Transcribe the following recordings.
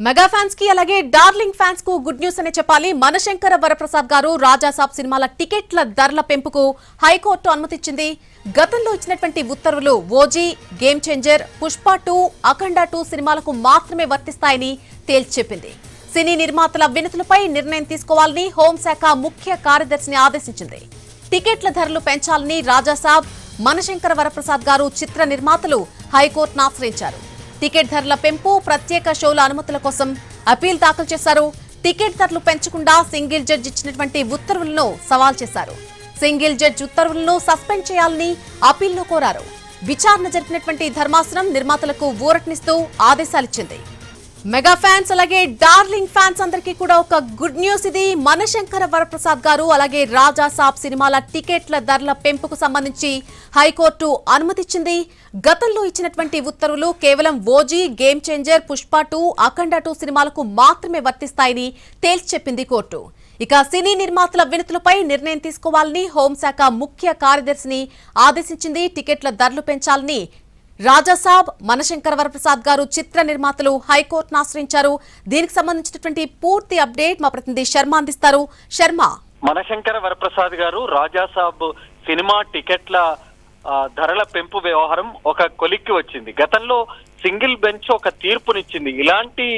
Mega fans కి అలాగే darling fans కు గుడ్ న్యూస్ అనే చెప్పాలి. మనశంకర వరప్రసాద్ గారు రాజాసాబ్ సినిమాల టికెట్ల ధరల పెంపుకు హైకోర్టు అనుమతిచ్చింది. గతంలో ఇచ్చినటువంటి ఉత్తర్వులు ఓజీ, గేమ్ చేంజర్, పుష్ప 2, అఖండ 2 సినిమాలకు మాత్రమే వర్తిస్తాయని తేల్చి చెప్పింది. సినీ నిర్మాతల వినతులపై నిర్ణయం తీసుకోవాలని హోంశాఖ ముఖ్య కార్యదర్శిని ఆదేశించింది. టికెట్ల ధరలు పెంచాలని రాజాసాబ్, మనశంకర వరప్రసాద్ గారు చిత్ర నిర్మాతలు హైకోర్టును ఆశ్రయించారు. టికెట్ ధరల పెంపు, ప్రత్యేక షోల అనుమతుల కోసం అపీల్ దాఖలు చేశారు. టికెట్ ధరలు పెంచకుండా సింగిల్ జడ్జి ఇచ్చినటువంటి ఉత్తర్వులను సవాల్ చేశారు. సింగిల్ జడ్జి ఉత్తర్వులను సస్పెండ్ చేయాలని అపీల్ను కోరారు. విచారణ జరిపినటువంటి ధర్మాసనం నిర్మాతలకు ఊరటనిస్తూ ఆదేశాలిచ్చింది. మెగా ఫ్యాన్స్ అలాగే డార్లింగ్ ఫ్యాన్స్ అందరికీ కూడా ఒక గుడ్ న్యూస్ ఇది. మనశంకర వరప్రసాద్ గారు అలాగే రాజాసాబ్ సినిమాల టికెట్ల ధరల పెంపుకు సంబంధించి హైకోర్టు అనుమతిచ్చింది. గతంలో ఇచ్చినటువంటి ఉత్తర్వులు కేవలం ఓజీ, గేమ్ చేంజర్, పుష్ప 2, అఖండ 2 సినిమాలకు మాత్రమే వర్తిస్తాయని తేల్చి చెప్పింది కోర్టు. ఇక సినీ నిర్మాతల వినతులపై నిర్ణయం తీసుకోవాలని హోంశాఖ ముఖ్య కార్యదర్శిని ఆదేశించింది. టికెట్ల ధరలు పెంచాలని రాజాసాబ్, మనశంకర వరప్రసాద్ గారు చిత్ర నిర్మాతలు హైకోర్టును ఆశ్రయించారు. దీనికి సంబంధించినటువంటి పూర్తి అప్డేట్ మా ప్రతినిధి శర్మ అందిస్తారు. శర్మ, మనశంకర వరప్రసాద్ గారు రాజాసాబ్ సినిమా టికెట్ల ధరల పెంపు వ్యవహారం ఒక కొలిక్కి వచ్చింది. గతంలో సింగిల్ బెంచ్ ఒక తీర్పునిచ్చింది. ఇలాంటి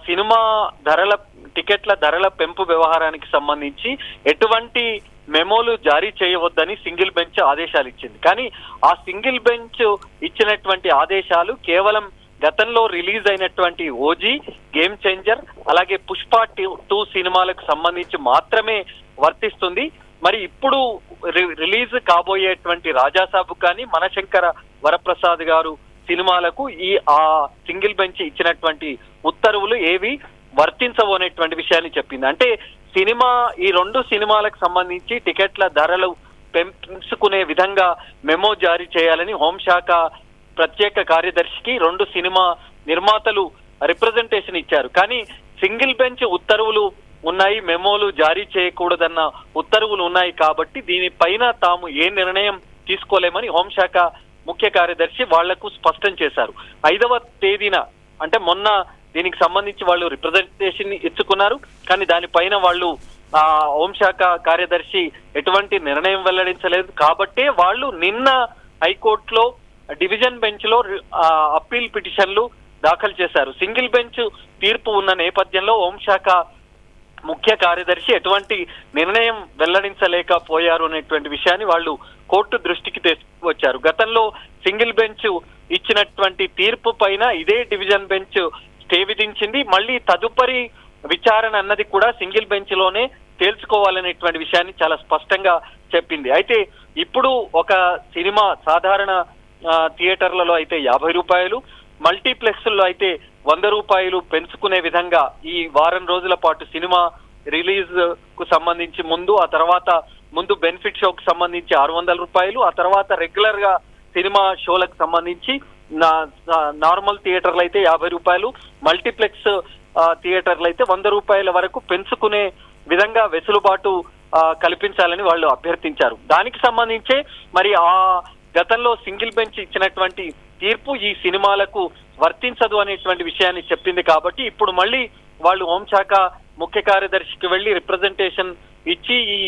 సినిమా టికెట్ల ధరల పెంపు వ్యవహారానికి సంబంధించి ఎటువంటి మెమోలు జారీ చేయవద్దని సింగిల్ బెంచ్ ఆదేశాలు ఇచ్చింది. కానీ ఆ సింగిల్ బెంచ్ ఇచ్చినటువంటి ఆదేశాలు కేవలం గతంలో రిలీజ్ అయినటువంటి ఓజీ, గేమ్ చేంజర్ అలాగే పుష్ప 2 సినిమాలకు సంబంధించి మాత్రమే వర్తిస్తుంది. మరి ఇప్పుడు రిలీజ్ కాబోయేటువంటి రాజాసాబ్ కానీ మనశంకర వరప్రసాద్ గారు సినిమాలకు ఆ సింగిల్ బెంచ్ ఇచ్చినటువంటి ఉత్తర్వులు ఏవి వర్తించవు అనేటువంటి విషయాన్ని చెప్పింది. అంటే ఈ 2 సినిమాలకు సంబంధించి టికెట్ల ధరలు పెంచుకునే విధంగా మెమో జారీ చేయాలని హోంశాఖ ప్రత్యేక కార్యదర్శికి 2 సినిమా నిర్మాతలు రిప్రజెంటేషన్ ఇచ్చారు. కానీ సింగిల్ బెంచ్ ఉత్తర్వులు ఉన్నాయి, మెమోలు జారీ చేయకూడదన్న ఉత్తర్వులు ఉన్నాయి. కాబట్టి దీనిపైన తాము ఏ నిర్ణయం తీసుకోలేమని హోంశాఖ ముఖ్య కార్యదర్శి వాళ్లకు స్పష్టం చేశారు. 5వ తేదీన అంటే మొన్న దీనికి సంబంధించి వాళ్ళు రిప్రజెంటేషన్ ఇచ్చుకున్నారు. కానీ దానిపైన వాళ్ళు హోంశాఖ కార్యదర్శి ఎటువంటి నిర్ణయం వెల్లడించలేదు. కాబట్టే వాళ్ళు నిన్న హైకోర్టులో డివిజన్ బెంచ్ లో అప్పీల్ పిటిషన్లు దాఖలు చేశారు. సింగిల్ బెంచ్ తీర్పు ఉన్న నేపథ్యంలో హోంశాఖ ముఖ్య కార్యదర్శి ఎటువంటి నిర్ణయం వెల్లడించలేకపోయారు అనేటువంటి విషయాన్ని వాళ్ళు కోర్టు దృష్టికి తీసుకువచ్చారు. గతంలో సింగిల్ బెంచ్ ఇచ్చినటువంటి తీర్పు పైన ఇదే డివిజన్ బెంచ్ స్టే విధించింది. మళ్ళీ తదుపరి విచారణ అన్నది కూడా సింగిల్ బెంచ్ లోనే తేల్చుకోవాలనేటువంటి విషయాన్ని చాలా స్పష్టంగా చెప్పింది. అయితే ఇప్పుడు ఒక సినిమా సాధారణ థియేటర్లలో అయితే 50 రూపాయలు, మల్టీప్లెక్స్ లో అయితే 100 రూపాయలు పెంచుకునే విధంగా ఈ వారం రోజుల పాటు సినిమా రిలీజ్ కు సంబంధించి ఆ తర్వాత బెనిఫిట్ షోకు సంబంధించి 600 రూపాయలు, ఆ తర్వాత రెగ్యులర్ గా సినిమా షోలకు సంబంధించి నార్మల్ థియేటర్లు అయితే 50 రూపాయలు, మల్టీప్లెక్స్ థియేటర్లు అయితే 100 రూపాయల వరకు పెంచుకునే విధంగా వెసులుబాటు కల్పించాలని వాళ్ళు అభ్యర్థించారు. దానికి సంబంధించే మరి గతంలో సింగిల్ బెంచ్ ఇచ్చినటువంటి తీర్పు ఈ సినిమాలకు వర్తించదు అనేటువంటి విషయాన్ని చెప్పింది. కాబట్టి ఇప్పుడు మళ్ళీ వాళ్ళు హోంశాఖ ముఖ్య కార్యదర్శికి వెళ్లి రిప్రజెంటేషన్ ఇచ్చి ఈ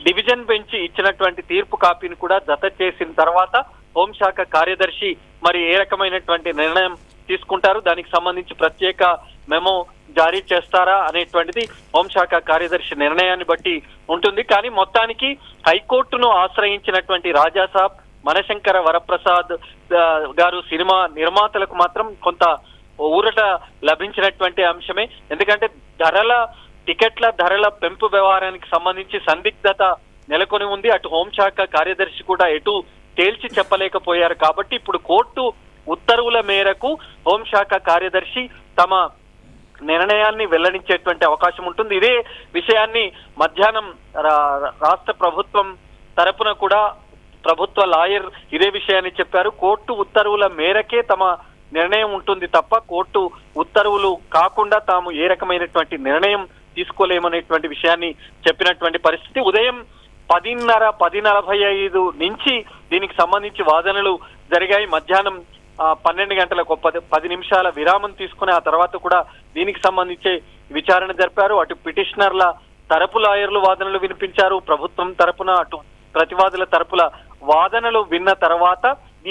డివిజన్ బెంచ్ ఇచ్చినటువంటి తీర్పు కాపీని కూడా జత చేసిన తర్వాత హోంశాఖ కార్యదర్శి మరి ఏ రకమైనటువంటి నిర్ణయం తీసుకుంటారు, దానికి సంబంధించి ప్రత్యేక మెమో జారీ చేస్తారా అనేటువంటిది హోంశాఖ కార్యదర్శి నిర్ణయాన్ని బట్టి ఉంటుంది. కానీ మొత్తానికి హైకోర్టును ఆశ్రయించినటువంటి రాజాసాబ్, మనశంకర వరప్రసాద్ గారు సినిమా నిర్మాతలకు మాత్రం కొంత ఊరట లభించినటువంటి అంశమే. ఎందుకంటే టికెట్ల ధరల పెంపు వ్యవహారానికి సంబంధించి సందిగ్ధత నెలకొని ఉంది. అటు హోంశాఖ కార్యదర్శి కూడా ఎటు తేల్చి చెప్పలేకపోయారు. కాబట్టి ఇప్పుడు కోర్టు ఉత్తర్వుల మేరకు హోంశాఖ కార్యదర్శి తమ నిర్ణయాన్ని వెల్లడించేటువంటి అవకాశం ఉంటుంది. ఇదే విషయాన్ని మధ్యాహ్నం రాష్ట్ర ప్రభుత్వం తరపున కూడా ప్రభుత్వ లాయర్ ఇదే విషయాన్ని చెప్పారు. కోర్టు ఉత్తర్వుల మేరకే తమ నిర్ణయం ఉంటుంది తప్ప కోర్టు ఉత్తర్వులు కాకుండా తాము ఏ రకమైనటువంటి నిర్ణయం తీసుకోలేమనేటువంటి విషయాన్ని చెప్పినటువంటి పరిస్థితి. ఉదయం 10:45 నుంచి దీనికి సంబంధించి వాదనలు జరిగాయి. మధ్యాహ్నం 12 గంటలకు 10 నిమిషాల విరామం తీసుకుని ఆ తర్వాత కూడా దీనికి సంబంధించి విచారణ జరిపారు. అటు పిటిషనర్ల తరపు లాయర్లు వాదనలు వినిపించారు. ప్రభుత్వం తరపున అటు ప్రతివాదుల తరపుల వాదనలు విన్న తర్వాత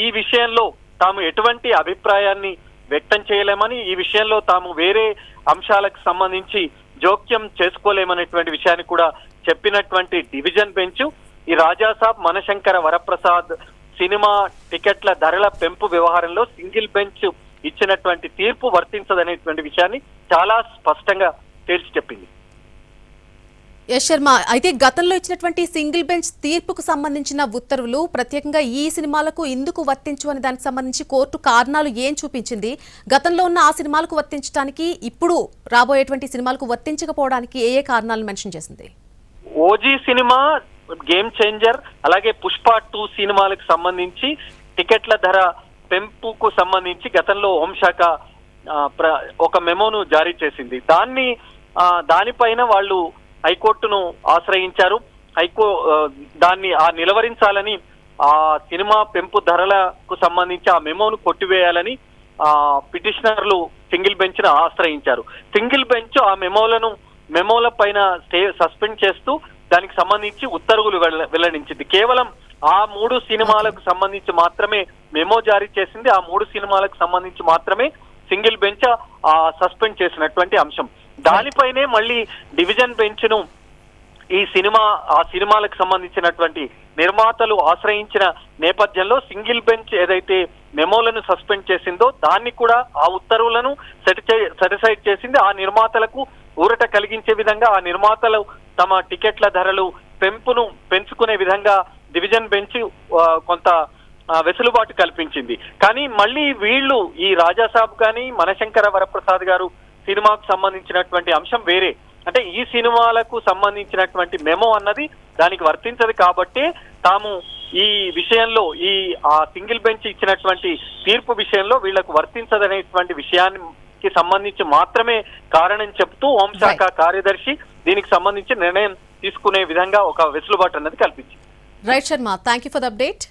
ఈ విషయంలో తాము ఎటువంటి అభిప్రాయాన్ని వ్యక్తం చేయలేమని, ఈ విషయంలో తాము వేరే అంశాలకు సంబంధించి జోక్యం చేసుకోలేమనేటువంటి విషయాన్ని కూడా చెప్పినటువంటి డివిజన్ బెంచ్ ఈ రాజాసాబ్ మనశంకర వరప్రసాద్ సినిమా టికెట్ల ధరల పెంపు వ్యవహారంలో సింగిల్ బెంచ్ ఇచ్చినటువంటి తీర్పు వర్తించదనేటువంటి విషయాన్ని చాలా స్పష్టంగా తేల్చి చెప్పింది. యశ్ శర్మ, అయితే గతంలో ఇచ్చినటువంటి సింగిల్ బెంచ్ తీర్పుకు సంబంధించిన ఉత్తర్వులు ప్రత్యేకంగా ఈ సినిమాలకు ఎందుకు వర్తించు అని దానికి సంబంధించి కోర్టు కారణాలు ఏం చూపించింది? గతంలో ఉన్న ఆ సినిమాలకు వర్తించడానికి ఇప్పుడు రాబోయేటువంటి సినిమాలకు వర్తించకపోవడానికి ఏ ఏ కారణాలు మెన్షన్ చేసింది? ఓజీ సినిమా, గేమ్ చేంజర్, అలాగే పుష్ప 2 సినిమాలకు సంబంధించి టికెట్ల ధర పెంపుకు సంబంధించి గతంలో హోంశాఖ ఒక మెమోను జారీ చేసింది. దానిపైన వాళ్ళు హైకోర్టును ఆశ్రయించారు. దాన్ని నిలవరించాలని, ఆ సినిమా పెంపు ధరలకు సంబంధించి ఆ మెమోను కొట్టివేయాలని పిటిషనర్లు సింగిల్ బెంచ్ ను ఆశ్రయించారు. సింగిల్ బెంచ్ ఆ మెమోల పైన సస్పెండ్ చేస్తూ దానికి సంబంధించి ఉత్తర్వులు వెల్లడించింది. కేవలం ఆ 3 సినిమాలకు సంబంధించి మాత్రమే మెమో జారీ చేసింది. ఆ 3 సినిమాలకు సంబంధించి మాత్రమే సింగిల్ బెంచ్ సస్పెండ్ చేసినటువంటి అంశం. దానిపైనే మళ్ళీ డివిజన్ బెంచ్ ను ఆ సినిమాలకు సంబంధించినటువంటి నిర్మాతలు ఆశ్రయించిన నేపథ్యంలో సింగిల్ బెంచ్ ఏదైతే మెమోలను సస్పెండ్ చేసిందో దాన్ని కూడా, ఆ ఉత్తర్వులను సెటిసైడ్ చేసింది. ఆ నిర్మాతలకు ఊరట కలిగించే విధంగా, ఆ నిర్మాతలు తమ టికెట్ల ధరలు పెంచుకునే విధంగా డివిజన్ బెంచ్ కొంత వెసులుబాటు కల్పించింది. కానీ మళ్ళీ వీళ్ళు ఈ రాజాసాబ్ గాని మనశంకర వరప్రసాద్ గారు సినిమాకు సంబంధించినటువంటి అంశం వేరే. అంటే ఈ సినిమాలకు సంబంధించినటువంటి మెమో అన్నది దానికి వర్తించదు కాబట్టి తాము ఈ విషయంలో ఆ సింగిల్ బెంచ్ ఇచ్చినటువంటి తీర్పు విషయంలో వీళ్లకు వర్తించదనేటువంటి విషయానికి సంబంధించి మాత్రమే కారణం చెప్తూ హోంశాఖ కార్యదర్శి దీనికి సంబంధించి నిర్ణయం తీసుకునే విధంగా ఒక వెసులుబాటు అన్నది కల్పించింది. Right Sharma, thank you for the update.